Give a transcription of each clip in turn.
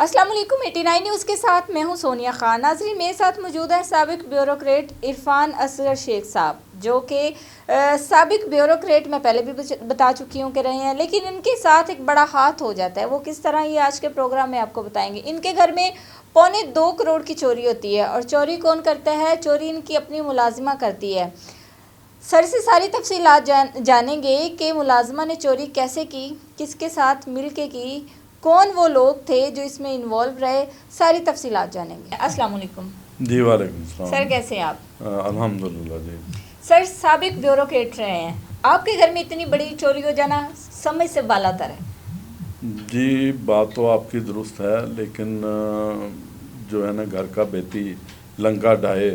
अस्सलाम वालेकुम 89 न्यूज़ के साथ मैं हूं सोनिया खान। नाज़रीन, मेरे साथ मौजूद है साबिक ब्यूरोक्रेट इरफान असगर शेख साहब, जो कि साबिक ब्यूरोक्रेट मैं पहले भी बता चुकी हूं कि रहे हैं, लेकिन इनके साथ एक बड़ा हाथ हो जाता है। वो किस तरह, ये आज के प्रोग्राम में आपको बताएंगे। इनके घर में 2.25 करोड़ की चोरी होती है, और चोरी कौन करता है? चोरी इनकी अपनी मुलाजिमा करती है। सर से सारी तफसीलात जानेंगे कि मुलाजिमा ने चोरी कैसे की, किसके साथ मिल के की, कौन वो लोग थे जो इसमें इन्वॉल्व रहे, सारी तफसीलात जानेंगे। अस्सलाम वालेकुम जी। वालेकुम सलाम। सर, कैसे हैं आप? अल्हम्दुलिल्लाह जी। सर, साबिक ब्यूरोक्रेट रहे हैं, आपके घर में इतनी बड़ी चोरी हो जाना समझ से बालातर है। जी, बात तो आपकी दुरुस्त है, लेकिन जो है ना, घर का बेटी लंका ढाए।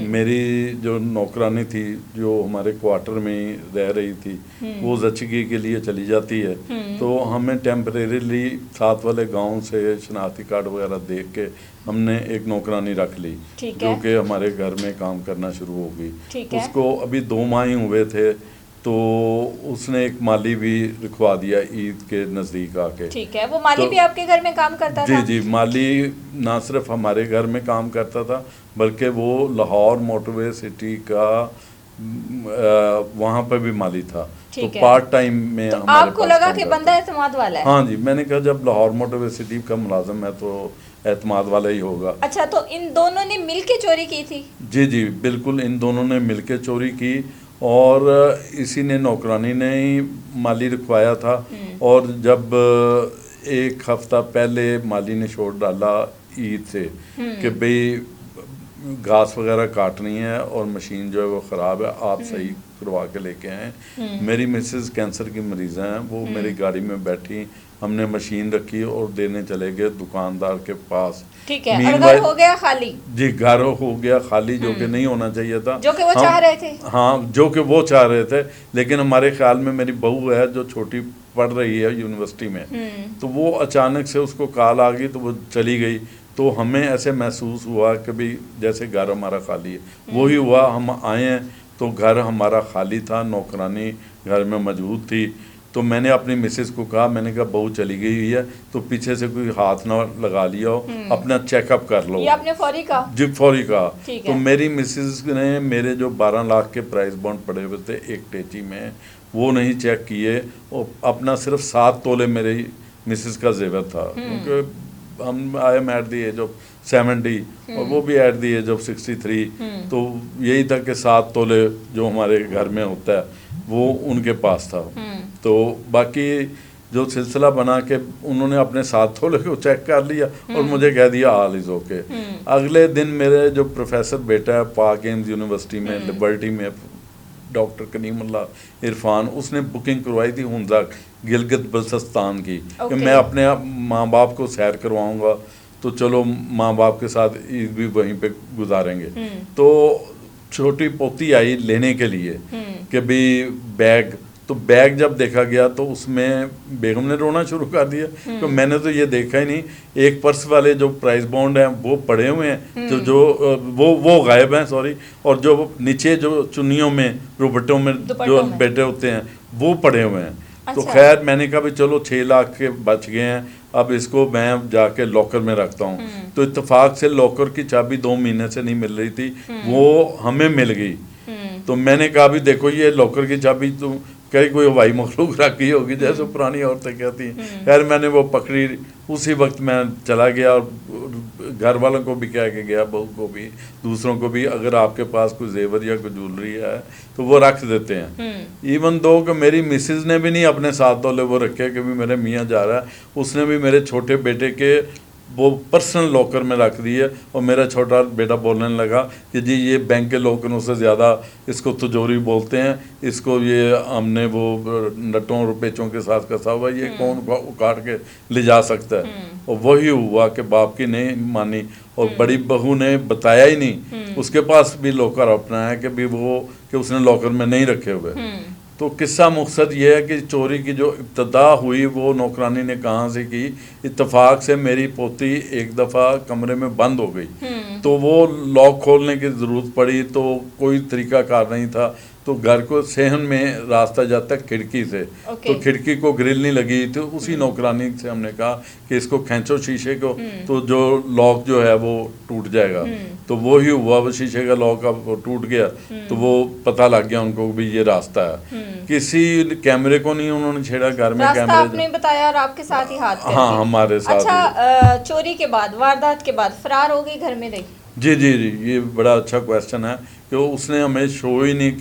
मेरी जो नौकरानी थी, जो हमारे क्वार्टर में ही रह रही थी, वो जचगी के लिए चली जाती है, तो हमें टेम्परेरीली साथ वाले गांव से शनाख्ती कार्ड वगैरह देख के हमने एक नौकरानी रख ली, जो कि हमारे घर में काम करना शुरू हो गई। उसको अभी 2 माह ही हुए थे, तो उसने एक माली भी रखवा दिया ईद के नज़दीक आके। ठीक है, वो माली भी आपके घर में काम करता था? जी, माली ना सिर्फ हमारे घर में काम करता था, बल्कि वो लाहौर मोटरवे सिटी का वहाँ पर भी माली था, तो पार्ट टाइम में तो आपको लगा कि बंदा एतमाद वाला है? हाँ जी, मैंने कहा जब लाहौर मोटरवे सिटी का मुलाजिम है तो एतमाद वाला ही होगा। अच्छा, तो इन दोनों ने मिलके चोरी की थी? जी, बिल्कुल, इन दोनों ने मिलके चोरी की, और इसी ने, नौकरानी ने ही माली रखवाया था। और जब 1 हफ्ता पहले माली ने छोड़ डाला ईद से कि भाई घास वगैरह काटनी है और मशीन जो है वो ख़राब है, आप सही करवा के लेके आए। मेरी मिसेस कैंसर की मरीज़ हैं, वो मेरी गाड़ी में बैठी, हमने मशीन रखी और देने चले गए दुकानदार के पास। ठीक है, और घर हो गया खाली? जी, घर हो गया खाली, जो कि नहीं होना चाहिए था, जो कि वो चाह रहे थे। हाँ, जो कि वो चाह रहे थे, लेकिन हमारे ख्याल में मेरी बहू है जो छोटी पढ़ रही है यूनिवर्सिटी में, तो वो अचानक से उसको कॉल आ गई तो वो चली गई। तो हमें ऐसे महसूस हुआ कि भाई जैसे घर हमारा खाली है। वही हुआ, हम आए हैं तो घर हमारा खाली था, नौकरानी घर में मौजूद थी। तो मैंने अपनी मिसेस को कहा, मैंने कहा बहू चली गई हुई है, तो पीछे से कोई हाथ ना लगा लिया हो, अपना चेकअप कर लो। ये आपने फौरी कहा? जी, फौरी कहा। तो मेरी मिसेस ने मेरे जो 12 लाख के प्राइस बॉन्ड पड़े हुए थे एक टेची में, वो नहीं चेक किए, और अपना सिर्फ 7 तोले मेरी मिसेस का जेवर था, क्योंकि हम I am at the age of 70 और वो भी एट दी एज ऑफ 63, तो यही था कि 7 तोले जो हमारे घर में होता है वो उनके पास था। तो बाकी जो सिलसिला बना के उन्होंने अपने 7 तोले को चेक कर लिया और मुझे कह दिया ऑल इज ओके। अगले दिन मेरे जो प्रोफेसर बेटा है पाक एम्स यूनिवर्सिटी में लिबर्टी में, डॉक्टर करीमुल्लाह इरफान, उसने बुकिंग करवाई थी हुंजा गिलगित बल्तिस्तान की, कि मैं अपने माँ बाप को सैर करवाऊंगा, तो चलो माँ बाप के साथ ईद भी वहीं पे गुजारेंगे। तो छोटी पोती आई लेने के लिए कि भाई बैग, तो बैग जब देखा गया तो उसमें बेगम ने रोना शुरू कर दिया, तो मैंने तो ये देखा ही नहीं। एक पर्स वाले जो प्राइस बॉन्ड हैं वो पड़े हुए हैं, जो वो गायब हैं, सॉरी, और जो नीचे जो चुन्नियों में दुपट्टों में जो बैठे होते हैं वो पड़े हुए हैं। तो खैर मैंने कहा भी चलो 6 लाख के बच गए हैं, अब इसको मैं जाके लॉकर में रखता हूँ। तो इत्तेफाक से लॉकर की चाबी 2 महीने से नहीं मिल रही थी, वो हमें मिल गई। तो मैंने कहा भी देखो ये लॉकर की चाबी तो कहीं कोई हवाई मखलूक रखी होगी, जैसे पुरानी औरतें कहती हैं। खैर मैंने वो पकड़ी, उसी वक्त मैं चला गया और घर वालों को भी कह के गया, बहू को भी, दूसरों को भी, अगर आपके पास कोई जेवर या कोई ज्वेलरी है तो वो रख देते हैं। इवन दो कि मेरी मिसेज ने भी नहीं अपने 7 तोले वो रखे कि भी मेरे मियाँ जा रहा है, उसने भी मेरे छोटे बेटे के वो पर्सनल लॉकर में रख दी है। और मेरा छोटा बेटा बोलने लगा कि जी ये बैंक के लॉकरों से ज़्यादा इसको तिजोरी बोलते हैं, इसको ये हमने वो नटों और पेचों के साथ कसा हुआ, ये कौन उखाड़ के ले जा सकता है। और वही हुआ कि बाप की नहीं मानी और बड़ी बहू ने बताया ही नहीं, उसके पास भी लॉकर अपना है कि भी वो कि उसने लॉकर में नहीं रखे हुए। तो किस्सा मकसद ये है कि चोरी की जो इब्तदा हुई वो नौकरानी ने कहाँ से की, इत्तेफाक से मेरी पोती एक दफ़ा कमरे में बंद हो गई, तो वो लॉक खोलने की ज़रूरत पड़ी, तो कोई तरीका कार नहीं था, तो घर को सेहन में रास्ता जाता है खिड़की से, तो खिड़की को ग्रिल नहीं लगी, तो उसी नौकरानी से हमने कहा कि इसको खींचो शीशे को, तो जो लॉक जो है वो टूट जाएगा। तो वो ही हुआ, वो शीशे का लॉक अब वो टूट गया, तो वो पता लग गया उनको भी ये रास्ता है। किसी कैमरे को नहीं उन्होंने छेड़ा, घर में कैमरे आपने बताया और आपके साथ ही हाथ हाँ हमारे साथ। अच्छा, चोरी के बाद, वारदात के बाद फरार हो गई, घर में रही? जी जी जी, ये बड़ा अच्छा क्वेश्चन है कि उसने हमें शो ही नहीं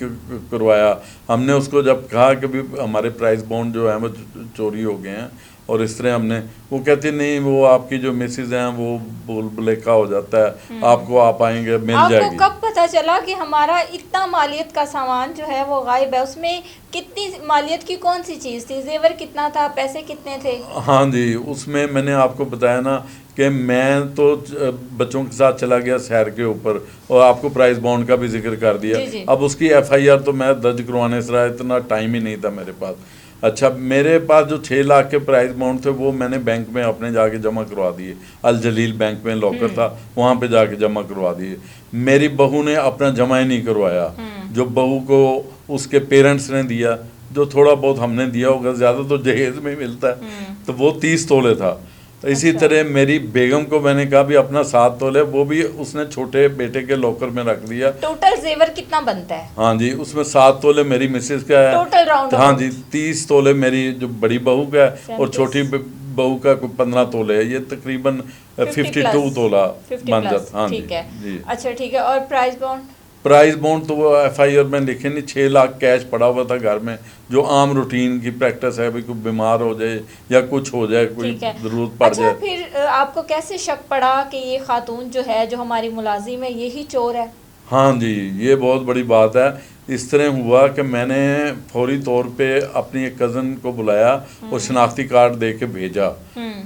करवाया। हमने उसको जब कहा कि भी हमारे प्राइस बॉन्ड जो है वो चोरी हो गए हैं और इस तरह हमने, वो कहती नहीं वो आपकी जो मिसेज हैं वो बोल बुलेखा हो जाता है, आपको आप आएंगे मिल जाएगी। आपको कब पता चला कि हमारा इतना मालियत का सामान जो है वो गायब है? उसमें कितनी मालियत की कौन सी चीज़ थी? जेवर कितना था, पैसे कितने थे? हाँ जी, उसमें मैंने आपको बताया ना कि मैं तो बच्चों के साथ चला गया सैर के ऊपर, और आपको प्राइस बॉन्ड का भी जिक्र कर दिया। जी। अब उसकी FIR तो मैं दर्ज करवाने से रहा, इतना टाइम ही नहीं था मेरे पास। अच्छा, मेरे पास जो 6 लाख के प्राइस बॉन्ड थे वो मैंने बैंक में अपने जाके जमा करवा दिए। अल जलील बैंक में लॉकर था, वहाँ पे जाके जमा करवा दिए। मेरी बहू ने अपना जमा ही नहीं करवाया, जो बहू को उसके पेरेंट्स ने दिया, जो थोड़ा बहुत हमने दिया होगा, ज़्यादा तो जहेज में मिलता है, तो वो 30 तोले था। इसी तरह मेरी बेगम को मैंने कहा भी अपना 7 तोले, वो भी उसने छोटे बेटे के लॉकर में रख दिया। टोटल जेवर कितना बनता है? हाँ जी, उसमें 7 तोले मेरी मिसेज का है टोटल राउंड। हाँ जी, 30 तोले मेरी जो बड़ी बहू का है और छोटी बहू का 15 तोले है। ये तकरीबन 52 तोला बन जाता। हाँ ठीक है जी। अच्छा ठीक है। और प्राइस बॉन्ड? प्राइस बॉन्ड तो वो FIR में लिखे नहीं, 6 लाख कैश पड़ा हुआ था घर में, जो आम रूटीन की प्रैक्टिस है, भाई कोई बीमार हो जाए या कुछ हो जाए, कोई जरूरत पड़ जाए। फिर आपको कैसे शक पड़ा कि ये खातून जो है, जो हमारी मुलाजिम है, यही चोर है? हाँ जी, ये बहुत बड़ी बात है। इस तरह हुआ कि मैंने फौरी तौर पे अपनी एक कज़न को बुलाया और शनाख्ती कार्ड दे के भेजा।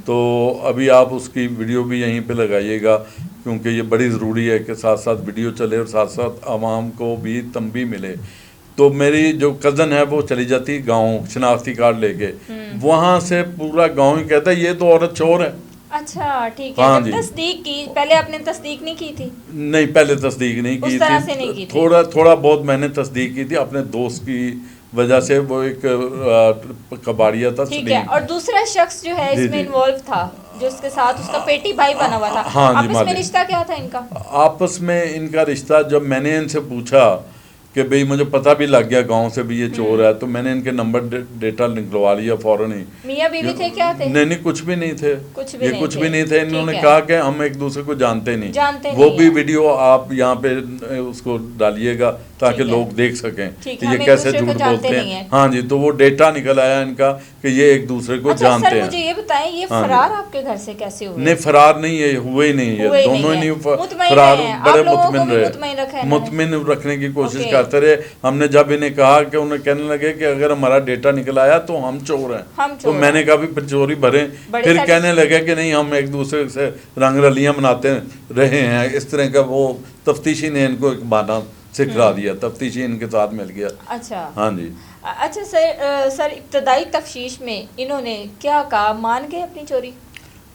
तो अभी आप उसकी वीडियो भी यहीं पे लगाइएगा, क्योंकि ये बड़ी ज़रूरी है कि साथ साथ वीडियो चले और साथ साथ आवाम को भी तंबी मिले। तो मेरी जो कज़न है वो चली जाती गांव शनाख्ती कार्ड लेके, वहाँ से पूरा गांव ही कहता है ये तो औरत चोर है। अच्छा ठीक है। हाँ जब तस्दीक की, पहले आपने तस्दीक नहीं की थी? नहीं, पहले तस्दीक नहीं की थी, थोड़ा बहुत मैंने तस्दीक की थी अपने दोस्त की वजह से। वो एक कबाड़िया था। ठीक है। और दूसरा शख्स जो है इसमें इन्वॉल्व था, जो उसके साथ उसका पेटी भाई बना हुआ था, हाँ जी, आपस में रिश्ता क्या था इनका? आपस में इनका रिश्ता, जब मैंने इनसे पूछा कि भाई मुझे पता भी लग गया गांव से भी ये चोर है, तो मैंने इनके नंबर डेटा निकलवा लिया फौरन ही। मियां बीवी थे क्या थे? नहीं, कुछ भी नहीं थे, कुछ भी नहीं थे। इन्होंने कहा कि हम एक दूसरे को जानते नहीं। वो भी वीडियो आप यहाँ पे उसको डालिएगा ताकि लोग देख सकें कि ये कैसे झूठ बोलते हैं। हाँ जी, तो वो डेटा निकल आया इनका कि ये एक दूसरे को जानते हैं। मुझे ये बताएं, ये फरार आपके घर से कैसे हुए? नहीं, फरार नहीं है, हुए ही नहीं है, दोनों ही नहीं फरार। बड़े मुतमिन रहे, मुतमिन रखने की कोशिश करते रहे। हमने जब इन्हें कहा कि उन्हें कहने लगे कि अगर हमारा डेटा निकल आया तो हम चोर हैं, तो मैंने कहा भी चोरी भरे। फिर कहने लगे कि नहीं, हम एक दूसरे से रंग रलियां मनाते रहे हैं। इस तरह का वो तफ्तीशी ने इनको एक बहाना सिखा दिया, तफ्तीशी इनके साथ मिल गया। अच्छा हाँ जी। अच्छा सर इब्तदाई तफ्तीश में इन्होंने क्या कहा, मान गए अपनी चोरी?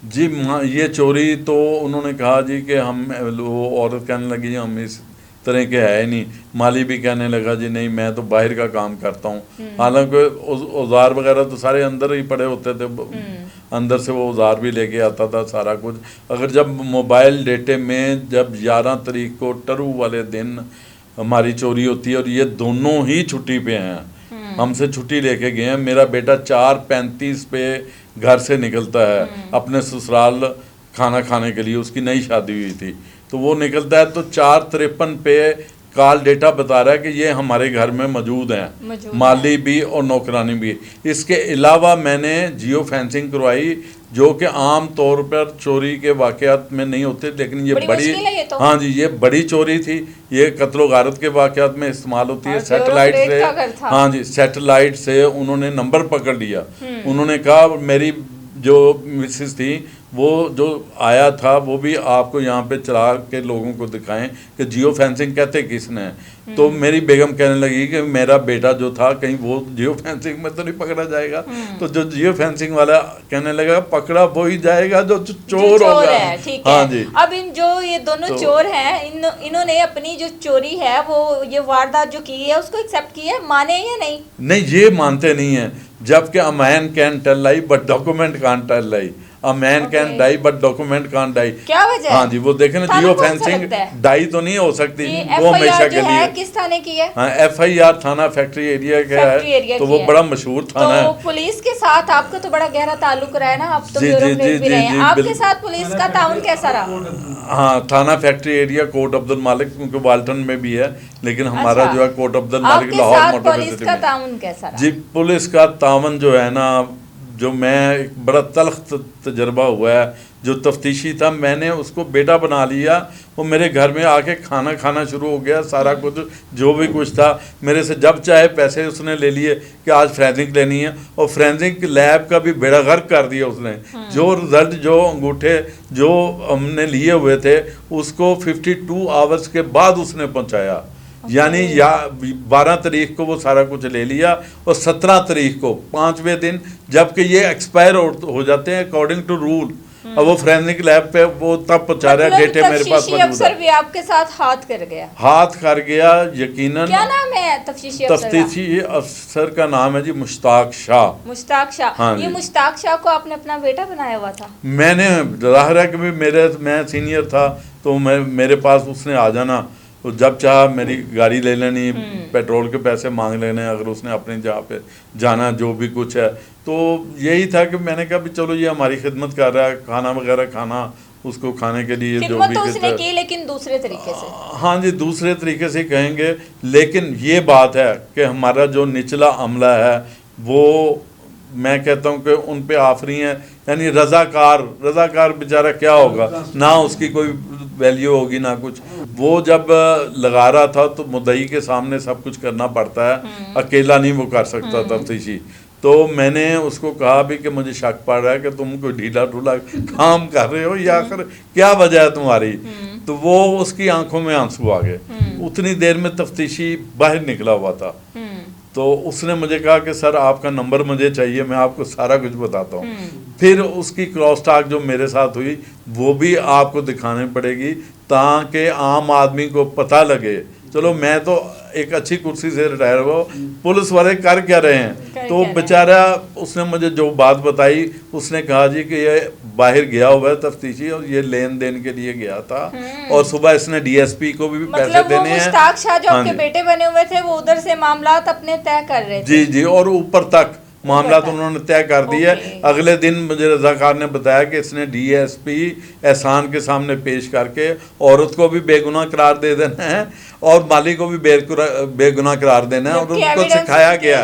जी, ये चोरी तो उन्होंने कहा जी कि हम, वो औरत कहने लगी हम इस तरह के है नहीं। माली भी कहने लगा जी नहीं, मैं तो बाहर का काम करता हूँ। हालांकि औजार वगैरह तो सारे अंदर ही पड़े होते थे, अंदर से वो औजार भी लेके आता था सारा कुछ। अगर जब मोबाइल डेटे में जब 11 तारीख को टरू वाले दिन हमारी चोरी होती है और ये दोनों ही छुट्टी पे हैं, हमसे छुट्टी लेके गए हैं। मेरा बेटा 4:35 पे घर से निकलता है अपने ससुराल खाना खाने के लिए, उसकी नई शादी हुई थी, तो वो निकलता है तो 4:53 पे कॉल डेटा बता रहा है कि ये हमारे घर में मौजूद हैं, माली भी और नौकरानी भी। इसके अलावा मैंने जियो फेंसिंग करवाई, जो कि आम तौर पर चोरी के वाक़यात में नहीं होते, लेकिन ये बड़ी तो। हाँ जी, ये बड़ी चोरी थी। ये कत्लो गारत के वाक़यात में इस्तेमाल होती है। सैटेलाइट से, हाँ जी, सैटेलाइट से उन्होंने नंबर पकड़ लिया। उन्होंने कहा मेरी जो मिसेस थी वो जो आया था वो भी आपको यहाँ पे चला के लोगों को दिखाएं कि जियो फेंसिंग कहते किसने है। तो मेरी बेगम कहने लगी कि मेरा बेटा जो था कहीं वो जियो फेंसिंग में तो नहीं पकड़ा जाएगा। तो जो जियो फेंसिंग वाला कहने लगा पकड़ा वो ही जाएगा जो चोर होगा। ठीक हाँ है जी। अब इन जो ये दोनों चोर हैं इन्होंने अपनी जो चोरी है वो ये वारदात जो की है उसको एक्सेप्ट की है, माने या नहीं? नहीं, ये मानते नहीं है। जबकि a man can tell lie but document can't tell lie. A man can die but document can't die. क्या वजह है? हाँ जी, वो देखें ना, जियो फेंसिंग डाई तो नहीं हो सकती, वो हमेशा के लिए। किस थाने की है? हाँ, FIR थाना फैक्ट्री एरिया का है, तो वो बड़ा मशहूर थाना है। तो पुलिस के साथ आपका तो बड़ा गहरा ताल्लुक रहा है ना, आप तो ब्यूरोक्रेट भी रहे हैं, आपके साथ पुलिस का ताउन कैसा रहा? हाँ, थाना फैक्ट्री एरिया कोर्ट अब्दुल मालिक, क्योंकि वाल्टन में भी है, लेकिन हमारा जो है कोर्ट अब्दुल मालिक लाहौर मोटर पुलिस का ताउन कैसा रहा? जी, पुलिस का तावन जो है ना, जो मैं एक बड़ा तल्ख तजर्बा हुआ है, जो तफ्तीशी था मैंने उसको बेटा बना लिया। वो मेरे घर में आके खाना खाना शुरू हो गया, सारा कुछ जो भी कुछ था मेरे से जब चाहे पैसे उसने ले लिए कि आज फ्रेंसिक लेनी है, और फ्रेंसिक लैब का भी बेड़ा गर्क कर दिया उसने। जो रिजल्ट, जो अंगूठे जो हमने लिए हुए थे उसको 52 आवर्स के बाद उसने पहुंचाया। यानी या 12 तारीख को वो सारा कुछ ले लिया और 17 तारीख को 5वें दिन, जबकि ये एक्सपायर हो जाते हैं अकॉर्डिंग टू रूल। अब वो फोरेंसिक लैब पे वो तब पहुंचा रहा, डेटे मेरे पास मौजूद है। अफसर भी आपके साथ हाथ कर गया? हाथ कर गया यकीनन। क्या नाम है तफ्तीशी अफसर? तफ्तीशी अफसर का नाम है जी मुश्ताक शाह। मुश्ताक शाह। हाँ, ये मुश्ताक शाह को आपने अपना बेटा बनाया हुआ था? मैंने, जाहिर है कि मैं सीनियर था तो मेरे पास उसने आ जाना, तो जब चाह मेरी गाड़ी ले लेनी, पेट्रोल के पैसे मांग लेने, अगर उसने अपने जहाँ पे जाना जो भी कुछ है। तो यही था कि मैंने कहा भी चलो ये हमारी खिदमत कर रहा है, खाना वगैरह खाना उसको खाने के लिए जो भी तो उसने की, लेकिन दूसरे तरीके से। हाँ जी, दूसरे तरीके से कहेंगे, लेकिन ये बात है कि हमारा जो निचला अमला है वो, मैं कहता हूँ कि उन पे आफरी हैं, यानी रज़ाकार बेचारा क्या होगा ना, उसकी कोई वैल्यू होगी ना कुछ। वो जब लगा रहा था तो मुद्दई के सामने सब कुछ करना पड़ता है, अकेला नहीं वो कर सकता तफ्तीशी। तो मैंने उसको कहा भी कि मुझे शक पड़ रहा है कि तुम कोई ढीला ढूला काम कर रहे हो, या आखिर क्या वजह है तुम्हारी। तो वो उसकी आंखों में आंसू आ गए। उतनी देर में तफ्तीशी बाहर निकला हुआ था, तो उसने मुझे कहा कि सर आपका नंबर मुझे चाहिए, मैं आपको सारा कुछ बताता हूँ। फिर उसकी क्रॉस टॉक जो मेरे साथ हुई वो भी आपको दिखानी पड़ेगी ताकि आम आदमी को पता लगे। चलो मैं तो एक अच्छी कुर्सी से रिटायर हुआ, पुलिस वाले कर क्या रहे हैं। तो बेचारा उसने मुझे जो बात बताई, उसने कहा जी कि ये बाहर गया हुआ है तफ्तीशी और ये लेन देन के लिए गया था, और सुबह इसने DSP को भी पैसे देने हैं। मुश्ताक शाह जो आपके बेटे बने हुए थे वो उधर से मामलात अपने तय कर रहे थे? जी जी, और ऊपर तक मामला तो उन्होंने तय कर दिया। अगले दिन मुझे रज़ाकार ने बताया कि इसने DSP एहसान के सामने पेश करके औरत को भी बेगुनाह करार दे देना है और मालिक को भी बेगुनाह करार देना है, और उनको सिखाया गया।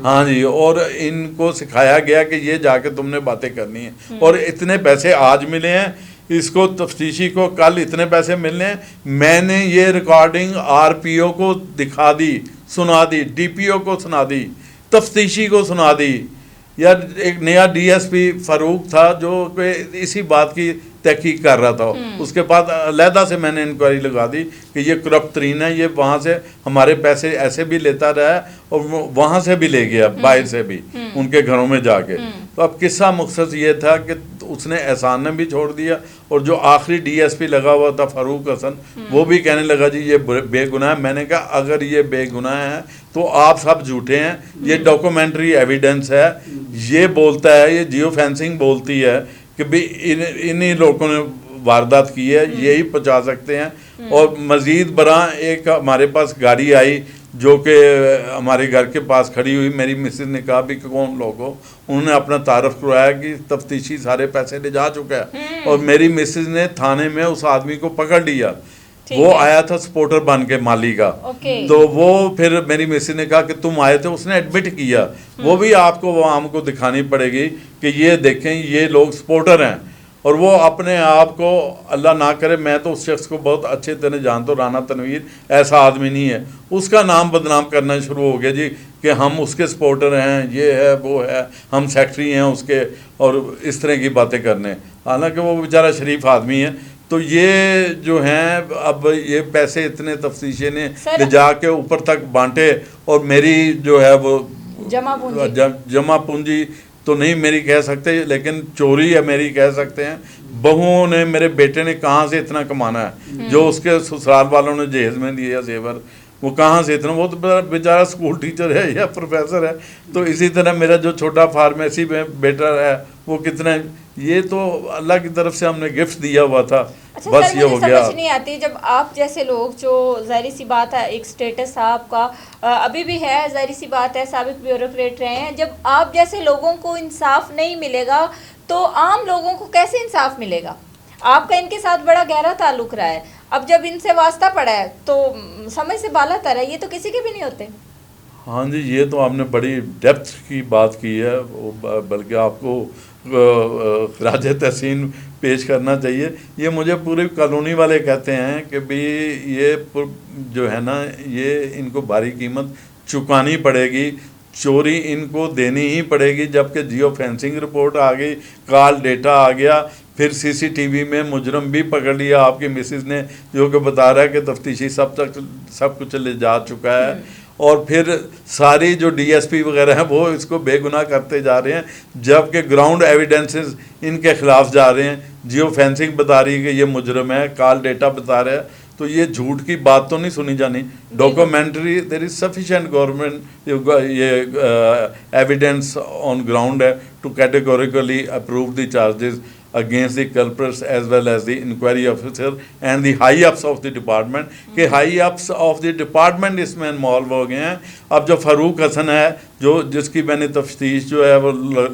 हाँ जी, और इनको सिखाया गया कि ये जाके तुमने बातें करनी है, और इतने पैसे आज मिले हैं इसको तफ्तीशी को, कल इतने पैसे मिलने हैं। मैंने ये रिकॉर्डिंग RPO को दिखा दी, सुना दी, DPO को सुना दी, तफ्तीशी को सुना दी। या एक नया DSP फारूक था जो इसी बात की तहकीक कर रहा था, उसके बाद अलहदा से मैंने इंक्वायरी लगा दी कि ये करप्ट तरीन है, ये वहाँ से हमारे पैसे ऐसे भी लेता रहा है और वहाँ से भी ले गया, बाहर से भी उनके घरों में जाके। तो अब किस्सा मकसद ये था कि उसने एहसान ने भी छोड़ दिया, और जो आखिरी DSP लगा हुआ था फारूक हसन, वो भी कहने लगा जी ये बेगुनाह है। मैंने कहा अगर ये बेगुनाह है तो आप सब झूठे हैं, ये डॉक्यूमेंट्री एविडेंस है, ये बोलता है, ये जियो फेंसिंग बोलती है कि भाई इन्हीं लोगों ने वारदात की है, यही पहुंचा सकते हैं। और मज़ीद बरा एक हमारे पास गाड़ी आई जो कि हमारे घर के पास खड़ी हुई, मेरी मिसेज ने कहा भी कि कौन लोग हो, उन्होंने अपना तारफ़ करवाया कि तफ्तीशी सारे पैसे ले जा चुका है, और मेरी मिसेज ने थाने में उस आदमी को पकड़ लिया। वो आया था सपोर्टर बन के माली का। तो वो फिर मेरी मिसेज ने कहा कि तुम आए थे, उसने एडमिट किया। वो भी आपको आवाम को दिखानी पड़ेगी कि ये देखें ये लोग सपोर्टर हैं, और वो अपने आप को, अल्लाह ना करे, मैं तो उस शख्स को बहुत अच्छे तरह जानता हूँ, राना तनवीर ऐसा आदमी नहीं है, उसका नाम बदनाम करना शुरू हो गया जी कि हम उसके सपोर्टर हैं, ये है वो है, हम सेक्रेटरी हैं उसके, और इस तरह की बातें करने। हालांकि वो बेचारा शरीफ आदमी है। तो ये जो हैं, अब ये पैसे इतने तफ्तीशी ने ले जाके ऊपर तक बांटे, और मेरी जो है वो जमा पूंजी तो नहीं मेरी कह सकते, लेकिन चोरी है मेरी कह सकते हैं। बहुओं ने, मेरे बेटे ने कहाँ से इतना कमाना है, जो उसके ससुराल वालों ने जहेज में दिया जेवर, वो कहाँ से इतना, वो तो बेचारा स्कूल टीचर है या प्रोफेसर है। तो इसी तरह मेरा जो छोटा फार्मेसी में बेटा है, वो कितना, ये तो अल्लाह की तरफ से हमने गिफ्ट दिया हुआ था। अच्छा बस सर, ये हो गया। समझ नहीं आती जब आप जैसे लोग, जो जाहिर सी बात है एक स्टेटस आपका अभी भी है, जाहिर सी बात है साबिक ब्यूरोक्रेट रहे हैं, जब आप जैसे लोगों को इंसाफ नहीं मिलेगा तो आम लोगों को कैसे इंसाफ मिलेगा? आपका इनके साथ बड़ा गहरा ताल्लुक रहा है, अब जब इनसे वास्ता पड़ा है तो समझ से बाला तर है, ये तो किसी के भी नहीं होते। हाँ जी, ये तो आपने बड़ी डेप्थ की बात की है, बल्कि आपको खराज तहसीन पेश करना चाहिए। ये मुझे पूरी कॉलोनी वाले कहते हैं कि भाई ये जो है ना, ये इनको भारी कीमत चुकानी पड़ेगी, चोरी इनको देनी ही पड़ेगी। जबकि जियो फेंसिंग रिपोर्ट आ गई, कॉल डेटा आ गया, फिर सीसीटीवी में मुजरम भी पकड़ लिया आपकी मिसेस ने, जो कि बता रहा है कि तफ्तीशी सब कुछ ले जा चुका है। और फिर सारी जो डीएसपी वगैरह हैं वो इसको बेगुनाह करते जा रहे हैं, जबकि ग्राउंड एविडेंसेस इनके खिलाफ जा रहे हैं। जियो फेंसिंग बता रही है कि ये मुजरम है, कॉल डेटा बता रहा है। तो ये झूठ की बात तो नहीं सुनी जानी। Documentary, there is sufficient government ये एविडेंस ऑन ग्राउंड है to categorically approve the charges against the culprits as well as the inquiry officer and the high ups of the department के high ups of the department इसमें involve हो गए हैं। अब जो फारूक हसन है, जो जिसकी मैंने तफ्तीश जो है वो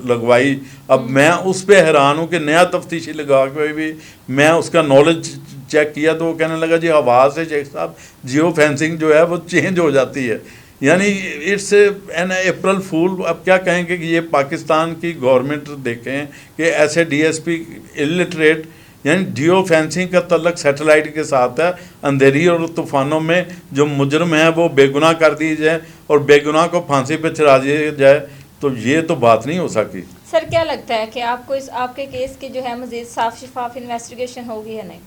लगवाई, अब मैं उस पर हैरान हूँ कि नया तफ्तीशी लगा के भी मैं उसका नॉलेज चेक किया तो वो कहने लगा जी आवाज़ से शेख साहब जियो फेंसिंग जो है वो चेंज हो जाती है। यानी इट्स एन अप्रैल फूल। अब क्या कहेंगे कि ये पाकिस्तान की गवर्नमेंट देखें कि ऐसे डीएसपी इलिटरेट, यानी जियो फेंसिंग का तल्लक सैटेलाइट के साथ है। अंधेरी और तूफ़ानों में जो मुजरम है वो बेगुनाह कर दिए जाए और बेगुनाह को फांसी पे चढ़ा दिया जाए, तो ये तो बात नहीं हो सकी। सर क्या लगता है कि आपको इस आपके केस की जो है मज़ीद साफ शफाफ इन्वेस्टिगेशन होगी या नहीं?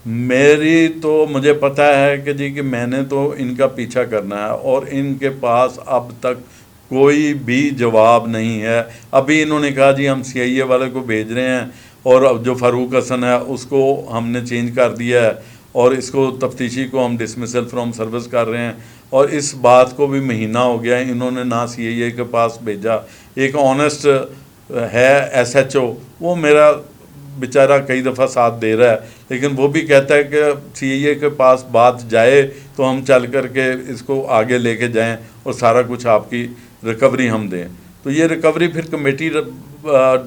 मेरी तो मुझे पता है कि जी कि मैंने तो इनका पीछा करना है और इनके पास अब तक कोई भी जवाब नहीं है। अभी इन्होंने कहा जी हम सीआईए वाले को भेज रहे हैं, और अब जो फारूक हसन है उसको हमने चेंज कर दिया है, और इसको तफ्तीशी को हम डिसमिसल फ्रॉम सर्विस कर रहे हैं। और इस बात को भी महीना हो गया है, इन्होंने ना सीआईए के पास भेजा। एक ऑनेस्ट है एसएचओ, वो मेरा बेचारा कई दफ़ा साथ दे रहा है, लेकिन वो भी कहता है कि सीआईए के पास बात जाए तो हम चल कर के इसको आगे लेके जाएं और सारा कुछ आपकी रिकवरी हम दें। तो ये रिकवरी फिर कमेटी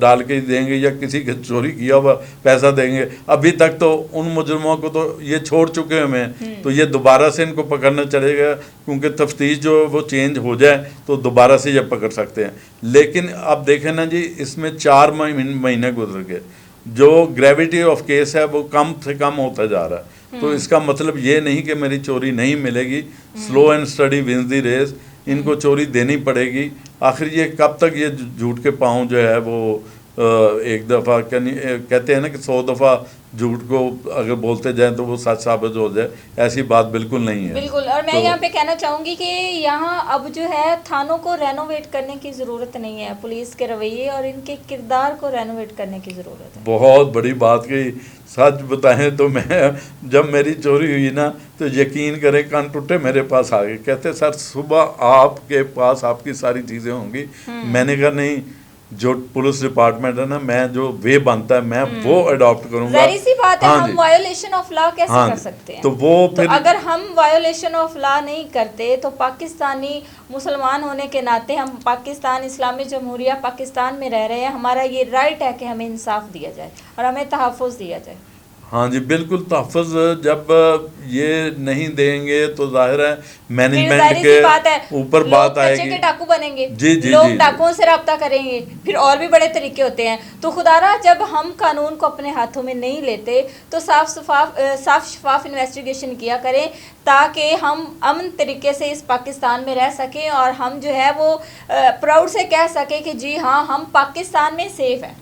डाल के देंगे या किसी के चोरी किया हुआ पैसा देंगे। अभी तक तो उन मुजरमों को तो ये छोड़ चुके हैं, तो ये दोबारा से इनको पकड़ना चलेगा, क्योंकि तफ्तीश जो वो चेंज हो जाए तो दोबारा से ये पकड़ सकते हैं। लेकिन अब देखें ना जी, इसमें 4 महीने गुजर गए, जो ग्रेविटी ऑफ केस है वो कम से कम होता जा रहा है। तो इसका मतलब ये नहीं कि मेरी चोरी नहीं मिलेगी। Slow and steady wins the race. इनको चोरी देनी पड़ेगी। आखिर ये कब तक ये झूठ के पाँव जो है वो एक दफ़ा कहते हैं ना कि 100 दफ़ा झूठ को अगर बोलते जाएं तो वो सच साबित हो जाए, ऐसी बात बिल्कुल नहीं है। बिल्कुल। और मैं यहाँ पे कहना चाहूँगी कि यहाँ अब जो है थानों को रेनोवेट करने की ज़रूरत नहीं है, पुलिस के रवैये और इनके किरदार को रेनोवेट करने की ज़रूरत है। बहुत बड़ी बात कही। सच बताएं तो मैं जब मेरी चोरी हुई ना, तो यकीन करें कान टूटे मेरे पास आ गए, कहते सर सुबह आपके पास आपकी सारी चीज़ें होंगी। मैंने कहा नहीं, जो पुलिस डिपार्टमेंट है ना, मैं जो वे बनता है मैं वो अडॉप्ट करूंगा। ज़ाहिर सी बात है, हम वायोलेशन ऑफ लॉ कैसे कर सकते हैं? तो वो फिर अगर हम वायोलेशन ऑफ लॉ नहीं करते तो पाकिस्तानी मुसलमान होने के नाते हम पाकिस्तान इस्लामी जमहूरिया पाकिस्तान में रह रहे हैं, हमारा ये राइट है कि हमें इंसाफ दिया जाए और हमें तहफ़्फ़ुज़ दिया जाए। हाँ जी बिल्कुल, तहफ़्फ़ुज़ जब ये नहीं देंगे तो जाहिर है मैनेजमेंट के ऊपर बात आएगी, के डाकू बनेंगे, जी लोग जी डाकुओं से रब्ता करेंगे, फिर और भी बड़े तरीके होते हैं। तो खुदारा जब हम कानून को अपने हाथों में नहीं लेते तो साफ शफाफ इन्वेस्टिगेशन किया करें, ताकि हम अमन तरीके से इस पाकिस्तान में रह सकें और हम जो है वो प्राउड से कह सकें कि जी हाँ, हम पाकिस्तान में सेफ हैं।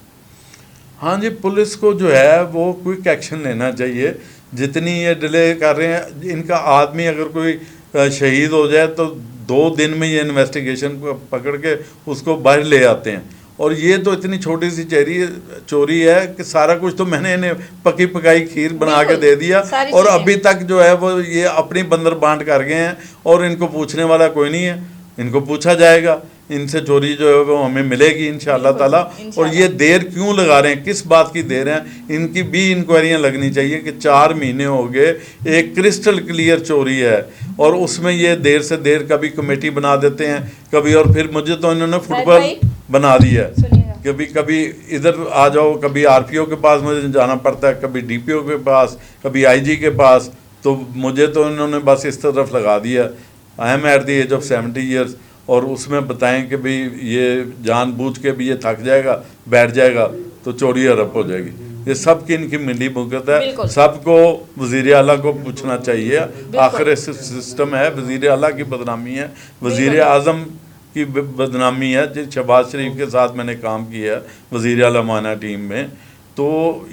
हाँ जी, पुलिस को जो है वो क्विक एक्शन लेना चाहिए। जितनी ये डिले कर रहे हैं, इनका आदमी अगर कोई शहीद हो जाए तो 2 दिन में ये इन्वेस्टिगेशन को पकड़ के उसको बाहर ले आते हैं। और ये तो इतनी छोटी सी चोरी है कि सारा कुछ तो मैंने इन्हें पकी पकाई खीर बना के दे दिया, और अभी तक जो है वो ये अपनी बंदर बांट कर गए हैं, और इनको पूछने वाला कोई नहीं है। इनको पूछा जाएगा, इनसे चोरी जो है वो हमें मिलेगी इंशाअल्लाह ताला। और ये देर क्यों लगा रहे हैं, किस बात की देर है, इनकी भी इंक्वायरियां लगनी चाहिए कि 4 महीने हो गए, एक क्रिस्टल क्लियर चोरी है और उसमें ये देर से देर कभी कमेटी बना देते हैं, कभी और फिर मुझे तो इन्होंने फुटबॉल बना दिया है। कभी इधर आ जाओ, कभी आरपीओ के पास मुझे जाना पड़ता है, कभी डीपीओ के पास, कभी आईजी के पास। तो मुझे तो इन्होंने बस इस तरफ लगा दिया, I am at the age of 70 years. और उसमें बताएं कि भाई ये जानबूझ के भी ये थक जाएगा, बैठ जाएगा तो चोरी हड़प हो जाएगी। ये सब की इनकी मिली भुगत है। सबको वज़ीर आला को पूछना चाहिए। आखिर सिस्टम है, वज़ीर आला की बदनामी है, वज़ीर आज़म की बदनामी है। जिस शहबाज शरीफ के साथ मैंने काम किया है वज़ीर आला माना टीम में, तो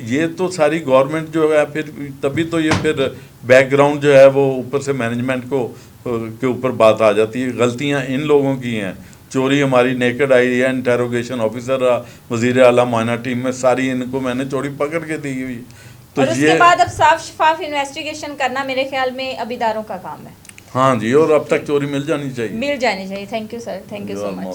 ये तो सारी गवर्नमेंट जो है फिर तभी तो ये फिर बैकग्राउंड जो है वो ऊपर से मैनेजमेंट को के ऊपर बात आ जाती है। गलतियां इन लोगों की हैं, चोरी हमारी नेकेड आई है। इंटेरोगेशन ऑफिसर वज़ीर आला माना टीम में सारी इनको मैंने चोरी पकड़ के दी हुई। तो और उसके बाद अब साफ शफाफ इन्वेस्टिगेशन करना मेरे ख्याल में अभिदारों का काम है। हाँ जी, और अब तक चोरी मिल जानी चाहिए। Thank you sir, thank you so much.